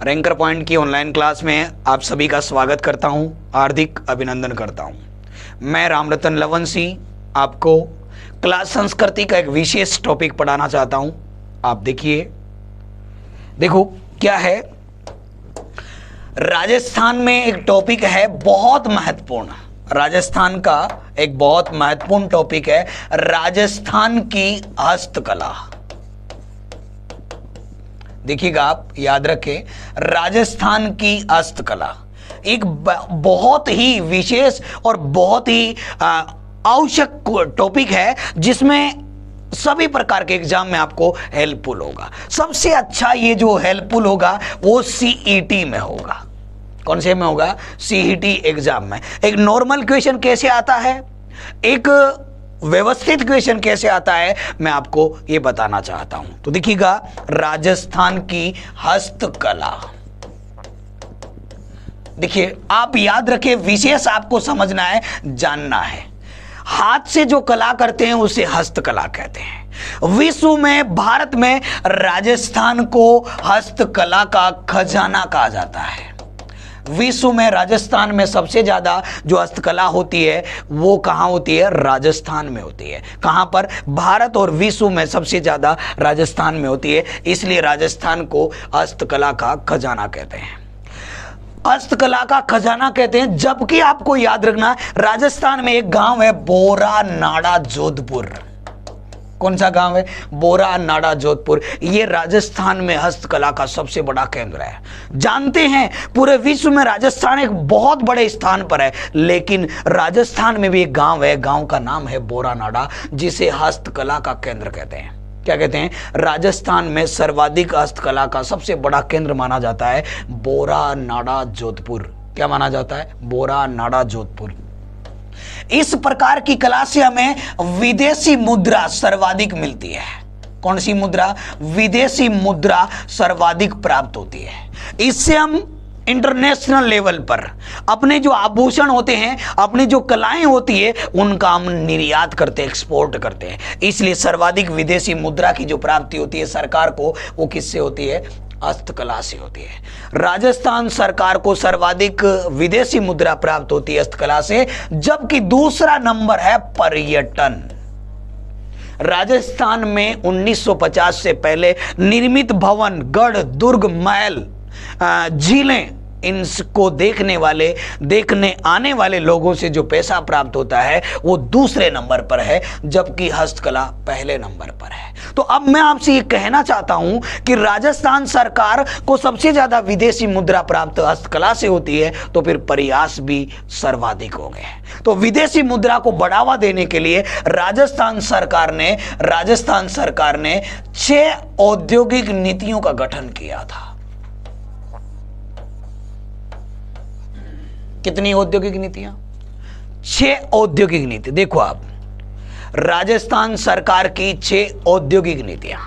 Ranker point की online class में आप सभी का स्वागत करता हूं, हार्दिक अभिनंदन करता हूं। मैं रामरतन लवनसी आपको क्लास संस्कृति का एक विशेष टॉपिक पढ़ाना चाहता हूं। आप देखो क्या है, राजस्थान में एक टॉपिक है बहुत महत्वपूर्ण। राजस्थान का एक बहुत महत्वपूर्ण टॉपिक है राजस्थान की हस्तकला। देखिएगा, आप याद रखें, राजस्थान की हस्तकला एक बहुत ही विशेष और बहुत ही आवश्यक टॉपिक है जिसमें सभी प्रकार के एग्जाम में आपको हेल्पफुल होगा। सबसे अच्छा ये जो हेल्पफुल होगा वो सीईटी में होगा। कौन से में होगा? सीईटी एग्जाम में। एक नॉर्मल क्वेश्चन कैसे आता है, एक व्यवस्थित क्वेश्चन कैसे आता है, मैं आपको ये बताना चाहता हूं। तो देखिएगा, राजस्थान की हस्तकला। देखिए, आप याद रखें, विशेष आपको समझना है, जानना है। हाथ से जो कला करते हैं उसे हस्तकला कहते हैं। विश्व में, भारत में राजस्थान को हस्तकला का खजाना कहा जाता है। विश्व में राजस्थान में सबसे ज्यादा जो हस्तकला होती है वो कहां होती है? राजस्थान में होती है। कहां पर? भारत और विश्व में सबसे ज्यादा राजस्थान में होती है, इसलिए राजस्थान को हस्तकला का खजाना कहते हैं। हस्तकला का खजाना कहते हैं। जबकि आपको याद रखना, राजस्थान में एक गांव है बोरा नाड़ा जोधपुर। कौन सा गांव है? बोरा नाड़ा जोधपुर। ये राजस्थान में हस्तकला का सबसे बड़ा केंद्र है। जानते हैं, पूरे विश्व में राजस्थान एक बहुत बड़े स्थान पर है, लेकिन राजस्थान में भी एक गांव है, गांव का नाम है बोरा नाड़ा, जिसे हस्तकला का केंद्र कहते हैं। क्या कहते हैं? राजस्थान में सर्वाधिक हस्तकला का सबसे बड़ा केंद्र माना जाता है बोरा नाड़ा जोधपुर। क्या माना जाता है? बोरा नाड़ा जोधपुर। इस प्रकार की कला से हमें विदेशी मुद्रा सर्वाधिक मिलती है। कौन सी मुद्रा? विदेशी मुद्रा सर्वाधिक प्राप्त होती है। इससे हम इंटरनेशनल लेवल पर अपने जो आभूषण होते हैं, अपनी जो कलाएं होती है, उनका हम निर्यात करते हैं, एक्सपोर्ट करते हैं। इसलिए सर्वाधिक विदेशी मुद्रा की जो प्राप्ति होती है सरकार को, वो किससे होती है? हस्तकला से होती है। राजस्थान सरकार को सर्वाधिक विदेशी मुद्रा प्राप्त होती है हस्तकला से। जबकि दूसरा नंबर है पर्यटन। राजस्थान में 1950 से पहले निर्मित भवन, गढ़, दुर्ग, महल, झीलें, इनको देखने आने वाले लोगों से जो पैसा प्राप्त होता है वो दूसरे नंबर पर है, जबकि हस्तकला पहले नंबर पर है। तो अब मैं आपसे ये कहना चाहता हूं कि राजस्थान सरकार को सबसे ज्यादा विदेशी मुद्रा प्राप्त हस्तकला से होती है, तो फिर प्रयास भी सर्वाधिक हो गए। तो विदेशी मुद्रा को बढ़ावा देने के लिए राजस्थान सरकार ने 6 औद्योगिक नीतियों का गठन किया था। कितनी औद्योगिक नीतियां? 6 औद्योगिक नीति। देखो आप, राजस्थान सरकार की 6 औद्योगिक नीतियां।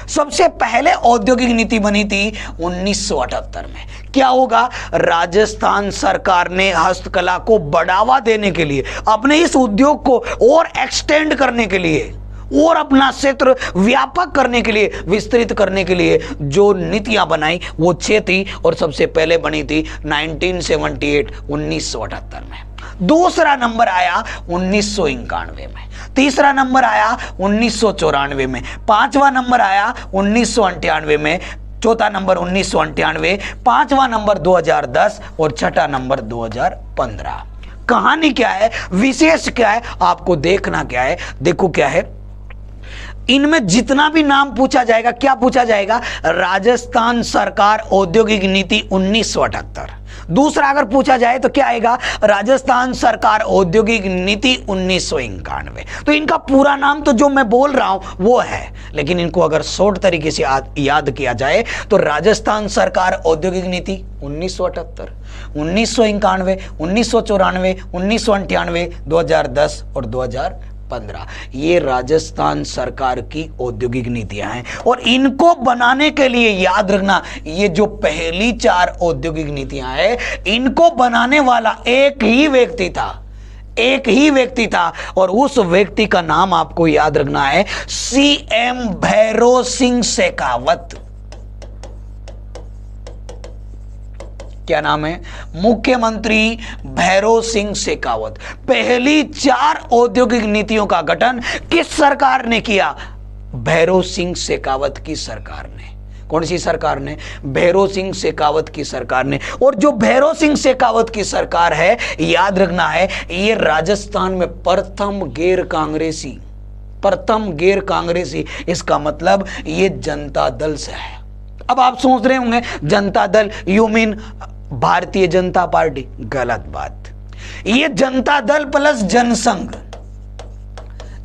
सबसे पहले औद्योगिक नीति बनी थी 1978 में। क्या होगा? राजस्थान सरकार ने हस्तकला को बढ़ावा देने के लिए, अपने इस उद्योग को और एक्सटेंड करने के लिए और अपना क्षेत्र व्यापक करने के लिए, विस्तृत करने के लिए जो नीतियां बनाई वो 6 थी, और सबसे पहले बनी थी 1978 में। दूसरा नंबर आया 1991 में, तीसरा नंबर आया 1994 में, पांचवा नंबर आया 1998 में, चौथा नंबर 1998, पांचवा नंबर 2010 और छठा नंबर 2015। कहानी क्या है, विशेष क्या है, आपको देखना क्या है? देखो क्या है, इनमें जितना भी नाम पूछा जाएगा, क्या पूछा जाएगा? राजस्थान सरकार औद्योगिक नीति 1978। दूसरा अगर पूछा जाए तो क्या आएगा? राजस्थान सरकार औद्योगिक नीति 1991। तो इनका पूरा नाम तो जो मैं बोल रहा हूं वो है, लेकिन इनको अगर शॉर्ट तरीके से याद किया जाए तो राजस्थान सरकार औद्योगिक नीति 1978, 1991, 1994, 1998, 2010 और 2015। ये राजस्थान सरकार की औद्योगिक नीतियां हैं, और इनको बनाने के लिए याद रखना, ये जो पहली 4 औद्योगिक नीतियां हैं, इनको बनाने वाला एक ही व्यक्ति था, और उस व्यक्ति का नाम आपको याद रखना है, सीएम भैरों सिंह शेखावत। क्या नाम है? मुख्यमंत्री भैरों सिंह शेखावत। पहली 4 औद्योगिक नीतियों का गठन किस सरकार ने किया? भैरों सिंह शेखावत की सरकार ने। कौन सी सरकार ने? भैरों सिंह शेखावत की सरकार ने। और जो भैरों सिंह शेखावत की सरकार है, याद रखना है, ये राजस्थान में प्रथम गैर कांग्रेसी, इसका मतलब ये जनता दल से है। अब आप सोच रहे होंगे जनता दल यू मीन भारतीय जनता पार्टी? गलत बात। ये जनता Dal plus Jansangh,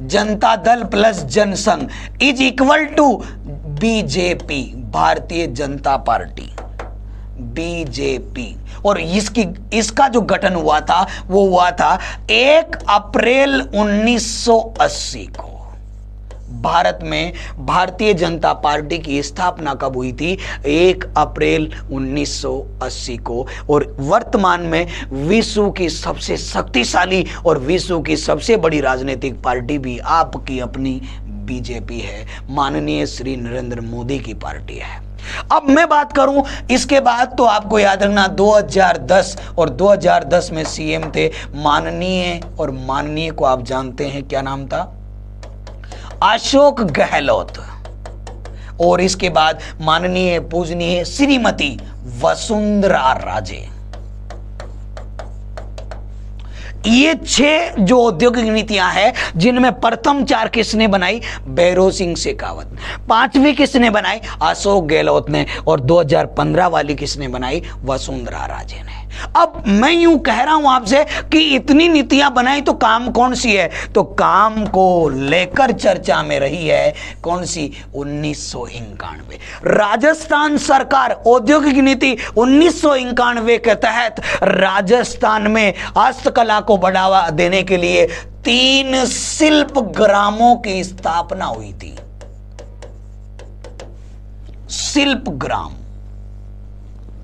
Janata Dal plus Jansangh is equal to BJP, Bharatiya Janata party, BJP. और इसका जो गठन हुआ था वो हुआ था 1 अप्रैल 1980 को। भारत में भारतीय जनता पार्टी की स्थापना कब हुई थी? 1 अप्रैल 1980 को। और वर्तमान में विश्व की सबसे शक्तिशाली और विश्व की सबसे बड़ी राजनीतिक पार्टी भी आपकी अपनी बीजेपी है, माननीय श्री नरेंद्र मोदी की पार्टी है। अब मैं बात करूं इसके बाद, तो आपको याद रखना 2010 और 2010 में सीएम थे माननीय, और माननीय को आप जानते हैं क्या नाम था? अशोक गहलोत। और इसके बाद माननीय पूजनीय श्रीमती वसुंधरा राजे। ये 6 जो औद्योगिक नीतियां हैं जिनमें प्रथम 4 किसने बनाई? भैरों सिंह शेखावत। 5वीं किसने बनाई? अशोक गहलोत ने। और 2015 वाली किसने बनाई? वसुंधरा राजे ने। अब मैं यूं कह रहा हूं आपसे कि इतनी नीतियां बनाई तो काम कौन सी है? तो काम को लेकर चर्चा में रही है कौन सी? 1991 राजस्थान सरकार औद्योगिक नीति 1991 के तहत राजस्थान में हस्तकला को बढ़ावा देने के लिए 3 शिल्प ग्रामों की स्थापना हुई थी। शिल्प ग्राम,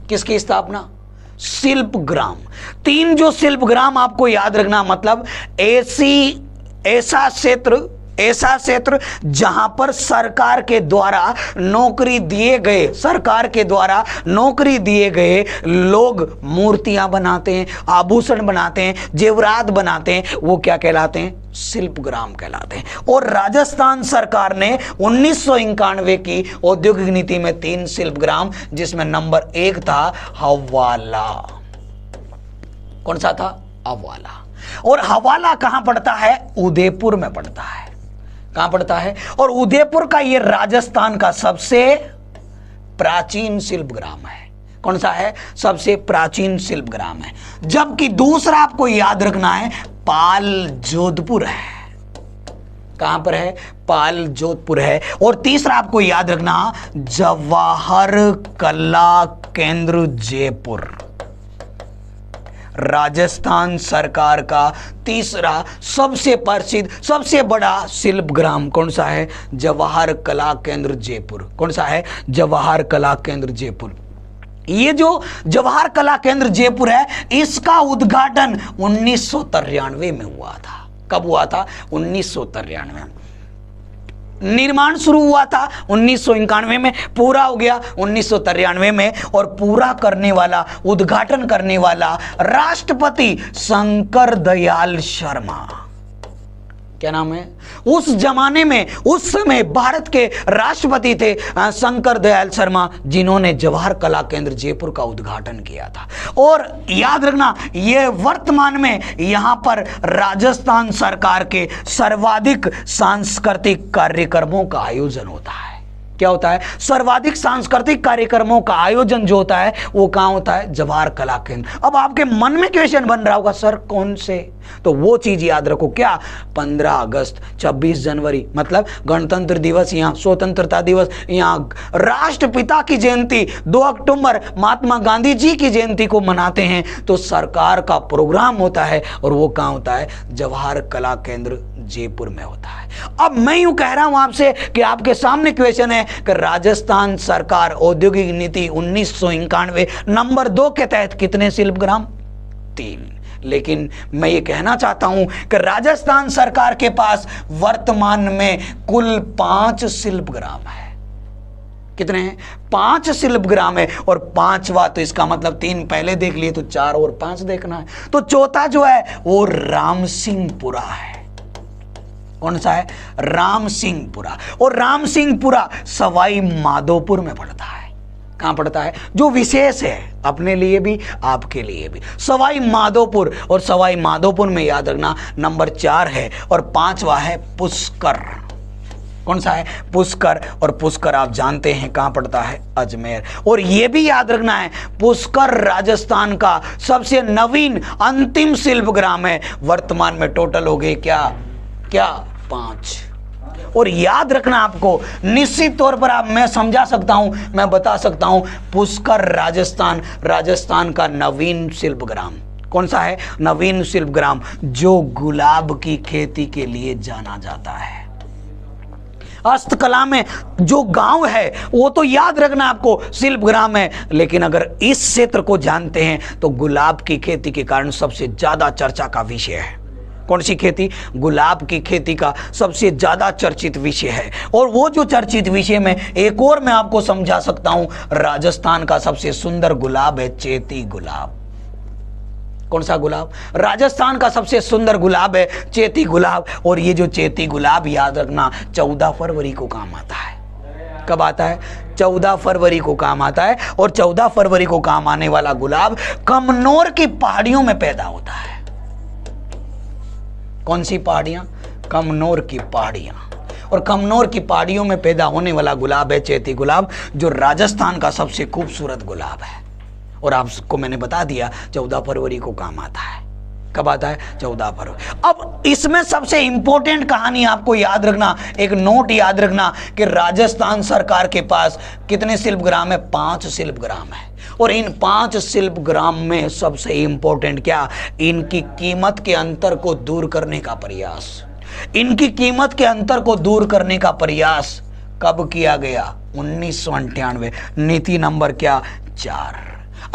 किसकी स्थापना? शिल्प ग्राम। 3 जो शिल्प ग्राम आपको याद रखना, मतलब ऐसा क्षेत्र जहां पर सरकार के द्वारा नौकरी दिए गए लोग मूर्तियां बनाते हैं, आभूषण बनाते हैं, जेवरात बनाते हैं, वो क्या कहलाते हैं? शिल्पग्राम कहलाते हैं। और राजस्थान सरकार ने 1991 की औद्योगिक नीति में 3 शिल्पग्राम, जिसमें नंबर 1 था हवाला। कौन सा था? हवाला। और हवाला कहां पड़ता है? उदयपुर में पड़ता है। कहां पड़ता है? और उदयपुर का ये राजस्थान का सबसे प्राचीन शिल्पग्राम है। कौन सा है? सबसे प्राचीन शिल्पग्राम है। जबकि दूसरा आपको याद रखना है पाल जोधपुर है। कहां पर है? पाल जोधपुर है। और तीसरा आपको याद रखना जवाहर कला केंद्र जयपुर। राजस्थान सरकार का तीसरा सबसे प्रसिद्ध सबसे बड़ा शिल्पग्राम कौन सा है? जवाहर कला केंद्र जयपुर। कौन सा है? जवाहर कला केंद्र जयपुर। ये जो जवाहर कला केंद्र जयपुर है, इसका उद्घाटन 1993 में हुआ था। कब हुआ था? 1993 में। निर्माण शुरू हुआ था 1991 में, पूरा हो गया 1993 में। और पूरा करने वाला, उद्घाटन करने वाला राष्ट्रपति शंकर दयाल शर्मा। क्या नाम है? उस जमाने में, उस समय भारत के राष्ट्रपति थे शंकर दयाल शर्मा, जिन्होंने जवाहर कला केंद्र जयपुर का उद्घाटन किया था। और याद रखना, यह वर्तमान में यहां पर राजस्थान सरकार के सर्वाधिक सांस्कृतिक कार्यक्रमों का आयोजन होता है। क्या होता है? सर्वाधिक सांस्कृतिक कार्यक्रमों का आयोजन जो होता है वो कहां होता है? जवाहर कला केंद्र। अब आपके मन में क्वेश्चन बन रहा होगा, सर कौन से? तो वो चीज याद रखो, क्या? 15 अगस्त, 26 जनवरी, मतलब गणतंत्र दिवस, यहाँ स्वतंत्रता दिवस, यहाँ राष्ट्रपिता की जयंती, 2 अक्टूबर महात्मा गांधी जी की जयंती को मनाते हैं। तो सरकार का प्रोग्राम होता है और वो कहां होता है? जवाहर कला केंद्र जयपुर में होता है। अब मैं यूं कह रहा हूं आपसे कि आपके सामने क्वेश्चन है कि राजस्थान सरकार औद्योगिक नीति 1991 नंबर 2 के तहत कितने शिल्पग्राम? 3। लेकिन मैं ये कहना चाहता हूं कि राजस्थान सरकार के पास वर्तमान में कुल 5 शिल्पग्राम है। कितने हैं? 5 शिल्पग्राम है। और 5वां, तो इसका मतलब 3 पहले देख लिए तो 4 और 5 देखना है। तो चौथा जो है वो रामसिंहपुरा है। कौन सा है? रामसिंहपुरा। और रामसिंहपुरा सवाई माधोपुर में पड़ता है। कहां पड़ता है? जो विशेष है अपने लिए भी आपके लिए भी, सवाई माधोपुर। और सवाई माधोपुर में याद रखना नंबर 4 है। और 5वां है पुष्कर। कौन सा है? पुष्कर। और पुष्कर आप जानते हैं कहां पड़ता है? अजमेर। और यह भी याद रखना है पुष्कर राजस्थान का सबसे नवीन अंतिम शिल्पग्राम है। वर्तमान में टोटल हो गए क्या 5। और याद रखना आपको निश्चित तौर पर मैं समझा सकता हूं, मैं बता सकता हूं, पुष्कर राजस्थान का नवीन शिल्पग्राम। कौन सा है? नवीन शिल्पग्राम जो गुलाब की खेती के लिए जाना जाता है। हस्तकला में जो गांव है वो तो याद रखना आपको शिल्पग्राम है, लेकिन अगर इस क्षेत्र को जानते हैं तो गुलाब की खेती के कारण सबसे ज्यादा चर्चा का विषय है। कौन सी खेती? गुलाब की खेती का सबसे ज्यादा चर्चित विषय है। और वो जो चर्चित विषय में एक और मैं आपको समझा सकता हूं, राजस्थान का सबसे सुंदर गुलाब है चेती गुलाब। कौन सा गुलाब? राजस्थान का सबसे सुंदर गुलाब है चेती गुलाब। और ये जो चेती गुलाब याद रखना 14 फरवरी को काम आता है। कब आता है? 14 फरवरी को काम आता है। और 14 फरवरी को काम आने वाला गुलाब कमनौर की पहाड़ियों में पैदा होता है। कौन सी पहाड़ियां? कमनौर की पहाड़ियां। और कमनौर की पहाड़ियों में पैदा होने वाला गुलाब है चेती गुलाब, जो राजस्थान का सबसे खूबसूरत गुलाब है। और आपको मैंने बता दिया 14 फरवरी को काम आता है। कब आता है? 14 फरवरी। अब इसमें सबसे इंपॉर्टेंट कहानी आपको याद रखना, एक नोट याद रखना कि राजस्थान सरकार के पास कितने शिल्पग्राम है? 5 शिल्पग्राम है। और इन 5 शिल्पग्राम में सबसे इंपॉर्टेंट क्या? इनकी कीमत के अंतर को दूर करने का प्रयास। इनकी कीमत के अंतर को दूर करने का प्रयास कब किया गया? 1998, नीति नंबर क्या? 4।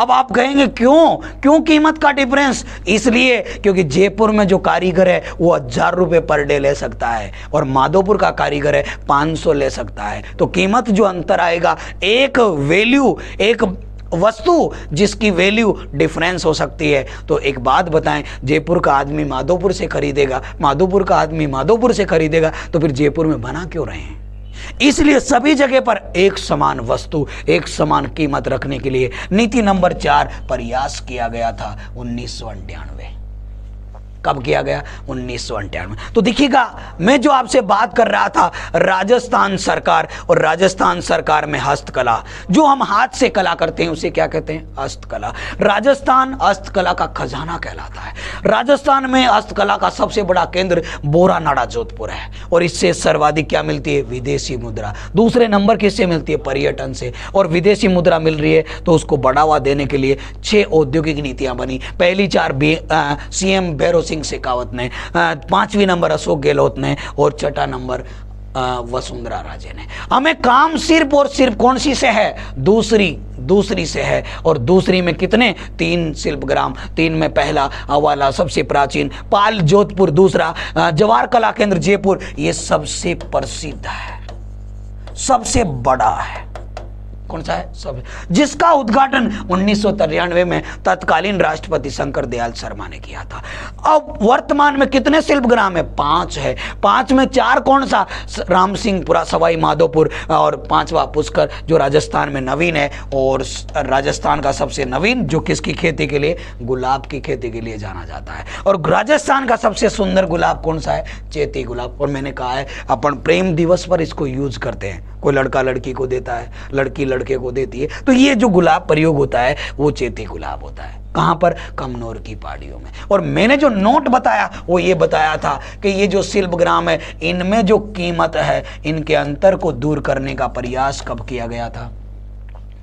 अब आप कहेंगे क्यों कीमत का डिफरेंस? इसलिए क्योंकि जयपुर में जो कारीगर है वो 1000 रुपए पर डे ले सकता है और माधोपुर का कारीगर है 500 ले सकता है। तो कीमत जो अंतर आएगा, एक वैल्यू, एक वस्तु जिसकी वैल्यू डिफरेंस हो सकती है। तो एक बात बताएं, जयपुर का आदमी माधोपुर से खरीदेगा, माधोपुर का आदमी माधोपुर से खरीदेगा, तो फिर जयपुर में बना क्यों रहे हैं? इसलिए सभी जगह पर एक समान वस्तु, एक समान कीमत रखने के लिए नीति नंबर 4 प्रयास किया गया था 1998। कब किया गया? 1998। तो देखिएगा, मैं जो आपसे बात कर रहा था राजस्थान सरकार, और राजस्थान सरकार में हस्तकला, जो हम हाथ से कला करते हैं उसे क्या कहते हैं? हस्तकला। राजस्थान हस्तकला का खजाना कहलाता है। राजस्थान में हस्तकला का सबसे बड़ा केंद्र बोरानाड़ा जोधपुर है। और इससे सर्वाधिक क्या मिलती है? विदेशी मुद्रा। दूसरे नंबर किससे मिलती है? पर्यटन से। और विदेशी मुद्रा मिल रही है तो उसको बढ़ावा देने के लिए 6 औद्योगिक नीतियां बनी। पहली 4 सीएम भैरों सिंह शेखावत ने, 5वीं नंबर अशोक गहलोत ने, और 6ठा नंबर वसुंधरा राजे ने। हमें काम सिर्फ और सिर्फ कौन सी से है? दूसरी से है। और दूसरी में कितने? 3 शिल्पग्राम। 3 में पहला वाला सबसे प्राचीन पाल जोधपुर, दूसरा जवाहर कला केंद्र जयपुर, ये सबसे प्रसिद्ध है, सबसे बड़ा है। कौन सा है? सब, जिसका उद्घाटन 1993 में तत्कालीन राष्ट्रपति शंकर दयाल शर्मा ने किया था। अब वर्तमान में कितने शिल्पग्राम है? 5 है। 5 में 4 कौन सा? रामसिंहपुरा, सवाई माधोपुर, और 5वां पुष्कर जो राजस्थान में नवीन है। और राजस्थान का सबसे नवीन जो किसकी खेती के लिए? गुलाब की खेती के लिए जाना जाता है। और राजस्थान का सबसे सुंदर गुलाब कौन सा है? चेती गुलाब। और मैंने कहा है अपन प्रेम दिवस पर इसको यूज करते हैं। कोई लड़का लड़की को देता है, लड़की लड़के को देती है, तो ये जो गुलाब प्रयोग होता है वो चेती गुलाब होता है। कहां पर? कमनौर की पहाड़ियों में। और मैंने जो नोट बताया वो ये बताया था कि ये जो शिल्पग्राम है इनमें जो कीमत है, इनके अंतर को दूर करने का प्रयास कब किया गया था?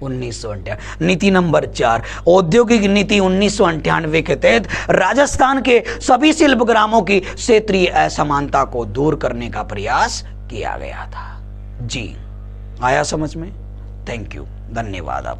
1998। नीति नंबर 4 औद्योगिक नीति 1998 के तहत राजस्थान के सभी शिल्पग्रामों की क्षेत्रीय असमानता को दूर करने का प्रयास किया गया था। जी आया समझ में? थैंक यू, धन्यवाद आप।